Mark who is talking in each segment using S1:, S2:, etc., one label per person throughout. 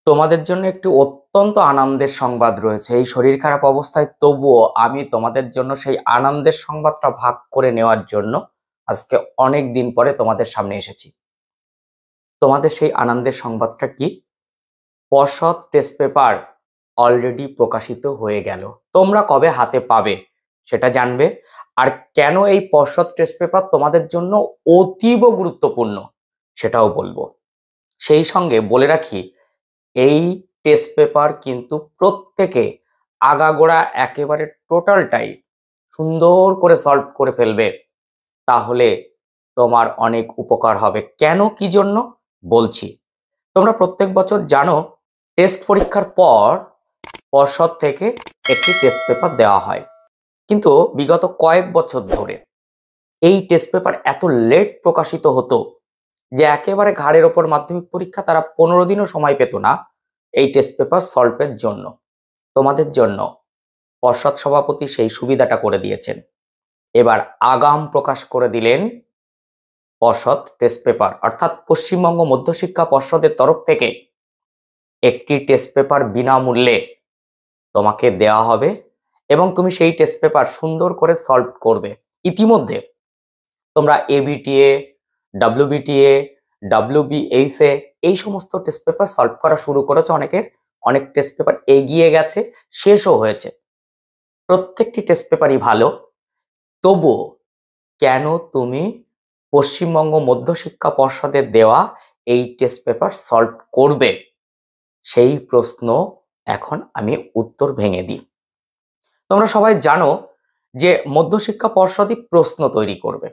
S1: তোমাদের জন্য একটি অত্যন্ত আনন্দের সংবাদ রয়েছে। এই শরীর খারাপ অবস্থায় তবুও আমি তোমাদের জন্য সেই আনন্দের সংবাদটা ভাগ করে নেওয়ার জন্য আজকে অনেক দিন পরে তোমাদের সামনে এসেছি। তোমাদের সেই আনন্দের সংবাদটা কি? পর্ষদ টেস্ট পেপার অলরেডি প্রকাশিত হয়ে গেল। তোমরা কবে হাতে পাবে সেটা জানবে। আর কেন এই পর্ষদ টেস্ট পেপার তোমাদের জন্য অতীব গুরুত্বপূর্ণ সেটাও বলবো। সেই সঙ্গে বলে রাখি, এই টেস্ট পেপার কিন্তু প্রত্যেকে আগাগোড়া একেবারে টোটালটাই সুন্দর করে সলভ করে ফেলবে। তাহলে তোমার অনেক উপকার হবে। কেন, কি জন্য বলছি। তোমরা প্রত্যেক বছর জানো, টেস্ট পরীক্ষার পর পর্ষদ থেকে একটি টেস্ট পেপার দেওয়া হয়, কিন্তু বিগত কয়েক বছর ধরে এই টেস্ট পেপার এত লেট প্রকাশিত হতো যে একেবারে ঘাড়ের ওপর মাধ্যমিক পরীক্ষা তারা 15 দিনও সময় পেত না এই টেস্ট পেপার সলভের জন্য। তোমাদের জন্য পর্ষদ সভাপতি সেই সুবিধাটা করে দিয়েছেন। এবার আগাম প্রকাশ করে দিলেন পর্ষদ টেস্ট পেপার, অর্থাৎ পশ্চিমবঙ্গ মধ্যশিক্ষা পর্ষদের তরফ থেকে একটি টেস্ট পেপার বিনামূল্যে তোমাকে দেওয়া হবে এবং তুমি সেই টেস্ট পেপার সুন্দর করে সলভ করবে। ইতিমধ্যে তোমরা এবিটিএ, ডাব্লিউবিটিএ, ডাব্লিউবিএইচএ এই সমস্ত টেস্ট পেপার সলভ করা শুরু করেছে। অনেক টেস্ট পেপার এগিয়ে গেছে, শেষও হয়েছে। প্রত্যেকটি টেস্ট পেপারই ভালো, তবুও কেন তুমি পশ্চিমবঙ্গ মধ্যশিক্ষা পর্ষদের দেওয়া এই টেস্ট পেপার সলভ করবে, সেই প্রশ্ন এখন আমি উত্তর ভেঙে দিই। তোমরা সবাই জানো যে মধ্যশিক্ষা পর্ষদই প্রশ্ন তৈরি করবে।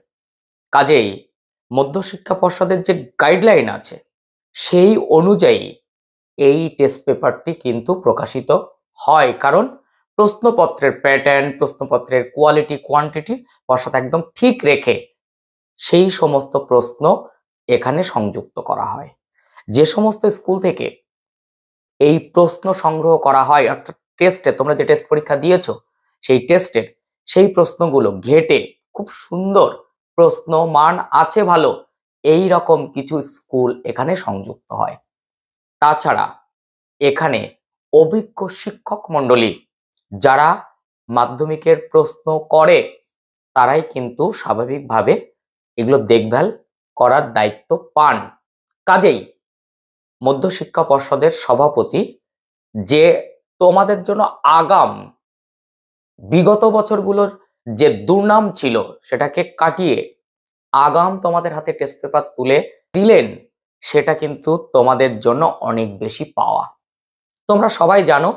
S1: কাজেই মধ্যশিক্ষা পর্ষদের যে গাইডলাইন আছে সেই অনুযায়ী এই টেস্ট পেপারটি কিন্তু প্রকাশিত হয়। কারণ প্রশ্নপত্রের প্যাটার্ন, প্রশ্নপত্রের কোয়ালিটি, কোয়ান্টিটি পর্ষদ একদম ঠিক রেখে সেই সমস্ত প্রশ্ন এখানে সংযুক্ত করা হয়। যে সমস্ত স্কুল থেকে এই প্রশ্ন সংগ্রহ করা হয়, অর্থাৎ টেস্টে তোমরা যে টেস্ট পরীক্ষা দিয়েছো সেই টেস্টের সেই প্রশ্নগুলো ঘেটে খুব সুন্দর প্রশ্ন, মান আছে ভালো, এই রকম কিছু স্কুল এখানে সংযুক্ত হয়। তাছাড়া এখানে অভিজ্ঞ শিক্ষক মণ্ডলী যারা মাধ্যমিকের প্রশ্ন করে তারাই কিন্তু স্বাভাবিকভাবে এগুলো দেখভাল করার দায়িত্ব পান। কাজেই মধ্যশিক্ষা পর্ষদের সভাপতি যে তোমাদের জন্য আগাম বিগত বছরগুলোর যে দুর্নাম ছিল সেটাকে কাটিয়ে আগাম তোমাদের হাতে টেস্ট পেপার তুলে দিলেন, সেটা কিন্তু তোমাদের জন্য অনেক বেশি পাওয়া। তোমরা সবাই জানো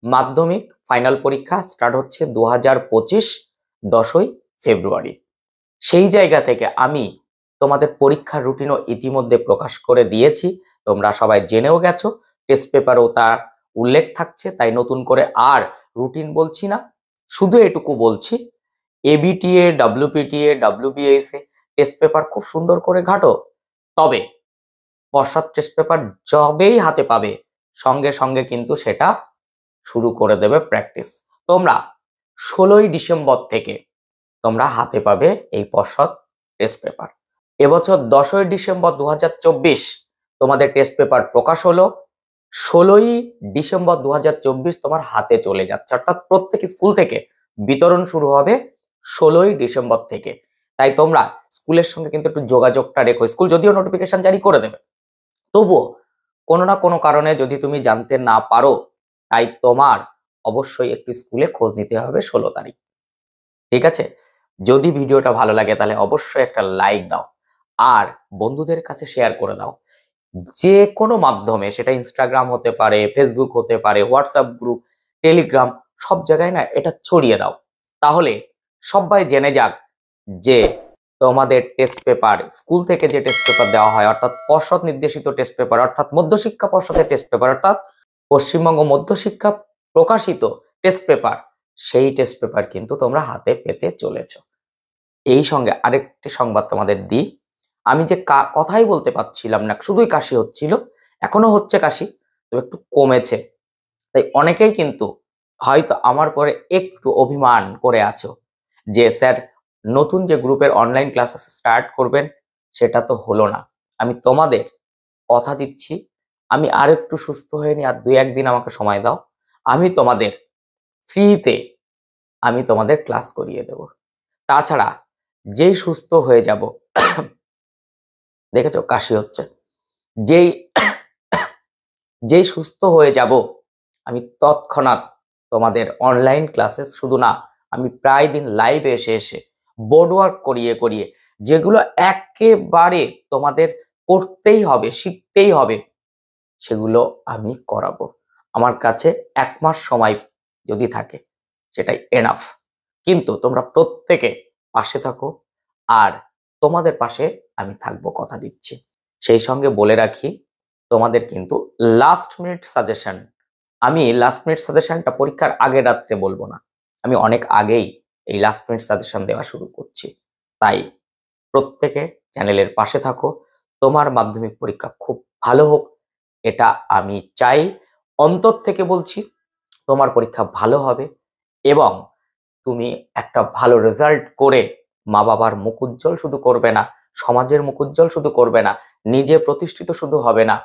S1: মাধ্যমিক ফাইনাল পরীক্ষা স্টার্ট হচ্ছে 2025 10ই ফেব্রুয়ারি। সেই জায়গা থেকে আমি তোমাদের পরীক্ষার রুটিনও ইতিমধ্যে প্রকাশ করে দিয়েছি, তোমরা সবাই জেনেও গেছো। টেস্ট পেপারও তার উল্লেখ থাকছে, তাই নতুন করে আর রুটিন বলছি না। শুধু এটুকু বলছি, এবিটিএ, ডাব্লিউপিটিএ, ডাব্লিউবিএইচএ টেস্ট পেপার খুব সুন্দর করে ঘাটো। তবে পর্ষদ টেস্ট পেপার যবেই হাতে পাবে সঙ্গে সঙ্গে কিন্তু সেটা শুরু করে দেবে প্র্যাকটিস। তোমরা 16ই ডিসেম্বর থেকে তোমরা হাতে পাবে এই পর্ষদ টেস্ট পেপার। এবছর 10ই ডিসেম্বর 2024 তোমাদের টেস্ট পেপার প্রকাশ হলো, 16ই ডিসেম্বর 2024 তোমার হাতে চলে যাচ্ছে। অর্থাৎ প্রত্যেক স্কুল থেকে বিতরণ শুরু হবে 16ই ডিসেম্বর থেকে। তাই তোমরা স্কুলের সঙ্গে কিন্তু একটু যোগাযোগটা রেখো। স্কুল যদিও নোটিফিকেশন জারি করে দেবে, তবুও কোনো না কোনো কারণে যদি তুমি জানতে না পারো, তাই তোমার অবশ্যই একটু স্কুলে খোঁজ নিতে হবে 16 তারিখ। ঠিক আছে? যদি ভিডিওটা ভালো লাগে তাহলে অবশ্যই একটা লাইক দাও আর বন্ধুদের কাছে শেয়ার করে দাও। যে কোনো মাধ্যমে, সেটা ইনস্টাগ্রাম হতে পারে, ফেসবুক হতে পারে, হোয়াটসঅ্যাপ গ্রুপ, টেলিগ্রাম, সব জায়গায় না এটা ছড়িয়ে দাও। তাহলে সবাই জেনে যাক যে তোমাদের টেস্ট পেপার, স্কুল থেকে যে টেস্ট পেপার দেওয়া হয়, অর্থাৎ পর্ষদ নির্দেশিত টেস্ট পেপার, অর্থাৎ মধ্যশিক্ষা পর্ষদের টেস্ট পেপার, অর্থাৎ পশ্চিমবঙ্গ মধ্যশিক্ষা প্রকাশিত টেস্ট পেপার, সেই টেস্ট পেপার কিন্তু তোমরা হাতে পেতে চলেছো। এই সঙ্গে আরেকটি সংবাদ তোমাদের দিই, আমি যে কথাই বলতে পারছিলাম না, শুধুই কাশি হচ্ছিল, এখনো হচ্ছে কাশি, তবে একটু কমেছে। তাই অনেকেই কিন্তু হয়তো আমার পরে একটু অভিমান করে আছো যে স্যার নতুন যে গ্রুপের অনলাইন ক্লাসেস স্টার্ট করবেন সেটা তো হলো না। আমি তোমাদের কথা দিচ্ছি আমি আরেকটু সুস্থ হয়ে নি, আর 2-1 দিন আমাকে সময় দাও, আমি তোমাদের ফ্রিতে আমি তোমাদের ক্লাস করিয়ে দেব। তাছাড়া যেই সুস্থ হয়ে যাব, দেখেছো কাশি হচ্ছে, যেই যেই সুস্থ হয়ে যাব আমি তৎক্ষণাৎ তোমাদের অনলাইন ক্লাসেস শুধু না, আমি প্রায় দিন লাইভে এসে এসে বোর্ড ওয়ার্ক করিয়ে করিয়ে যেগুলো একেবারে তোমাদের করতেই হবে, শিখতেই হবে, সেগুলো আমি করাবো। আমার কাছে 1 মাস সময় যদি থাকে সেটাই এনাফ। কিন্তু তোমরা প্রত্যেকে পাশে থাকো, আর তোমাদের পাশে আমি থাকবো, কথা দিচ্ছি। সেই সঙ্গে বলে রাখি, তোমাদের কিন্তু লাস্ট মিনিট সাজেশন, আমি লাস্ট মিনিট সাজেশনটা পরীক্ষার আগের রাত্রে বলবো না, আমি অনেক আগেই এই লাস্ট মিনিট সাজেশন দেওয়া শুরু করছি। তাই প্রত্যেকে চ্যানেলের পাশে থাকো, তোমার মাধ্যমিক পরীক্ষা খুব ভালো হোক, এটা আমি চাই। অন্তর থেকে বলছি, তোমার পরীক্ষা ভালো হবে এবং তুমি একটা ভালো রেজাল্ট করে মা বাবার মুখ উজ্জ্বল শুধু করবে না, সমাজের মুখ উজ্জ্বল শুধু করবে না, নিজে প্রতিষ্ঠিত শুধু হবে না,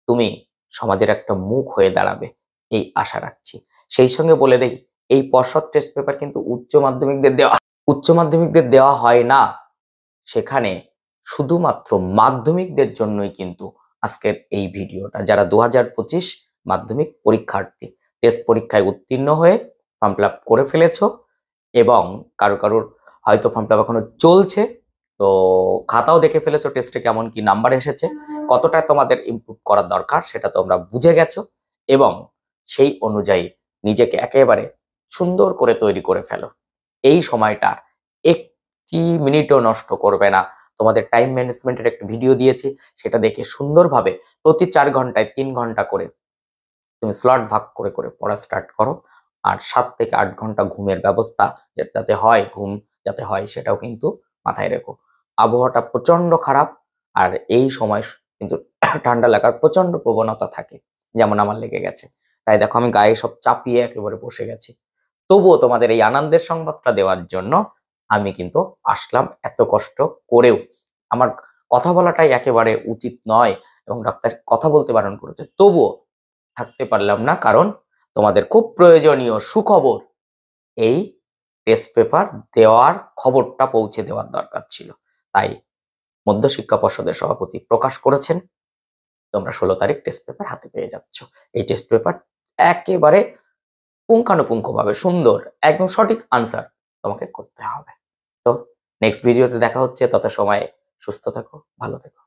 S1: তুমি সমাজের একটা মুখ হয়ে দাঁড়াবে, এই আশা রাখছি। সেই সঙ্গে বলে দেখি, এই পর্ষদ টেস্ট পেপার কিন্তু উচ্চ মাধ্যমিকদের দেওয়া হয় না, সেখানে শুধুমাত্র মাধ্যমিকদের জন্যই কিন্তু আজকের এই ভিডিওটা। যারা 2025 মাধ্যমিক পরীক্ষার্থী, টেস্ট পরীক্ষায় উত্তীর্ণ হয়ে ফর্ম ফিল আপ করে ফেলেছো, এবং কারোর হয়তো ফর্ম ফিল আপ এখনো চলছে, তো খাতাও দেখে ফেলেছো টেস্টে কেমন কি নাম্বার এসেছে, কতটা তোমাদের ইমপ্রুভ করার দরকার সেটা তোমরা বুঝে গেছো, এবং সেই অনুযায়ী নিজেকে একেবারে সুন্দর করে তৈরি করে ফেলো। এই সময়টা একটি মিনিটও নষ্ট করবে না। তোমাদের টাইম ম্যানেজমেন্টের একটা ভিডিও দিয়েছি, সেটা দেখে সুন্দরভাবে প্রতি 4 ঘন্টায় 3 ঘন্টা করে তুমি স্লট ভাগ করে করে পড়া স্টার্ট করো। আর 7 থেকে 8 ঘন্টা ঘুমের ব্যবস্থা যাতে হয়, ঘুম যাতে হয় সেটাও কিন্তু মাথায় রেখো। আবহাওয়াটা প্রচন্ড খারাপ, আর এই সময় কিন্তু ঠান্ডা লাগার প্রচন্ড প্রবণতা থাকে, যেমন আমার লেগে গেছে। তাই দেখো আমি গায়ে সব চাপিয়ে একেবারে বসে গেছি। তবুও তোমাদের এই আনন্দের সংবাদটা দেওয়ার জন্য আমি কিন্তু আসলাম, এত কষ্ট করেও। আমার কথা বলাটাই একেবারে উচিত নয়, এবং ডাক্তার কথা বলতে বারণ করেছে, তবুও থাকতে পারলাম না, কারণ তোমাদের খুব প্রয়োজনীয় সুখবর, এই টেস্ট পেপার দেওয়ার খবরটা পৌঁছে দেওয়ার দরকার ছিল। তাই মধ্যশিক্ষা পর্ষদের সভাপতি প্রকাশ করেছেন, তোমরা 16 তারিখ টেস্ট পেপার হাতে পেয়ে যাচ্ছ। এই টেস্ট পেপার একেবারে পুঙ্খানুপুঙ্খভাবে সুন্দর, একদম সঠিক আনসার তোমাকে করতে হবে। তো নেক্সট ভিডিওতে দেখা হচ্ছে, তত সময় সুস্থ থাকো, ভালো থেকো।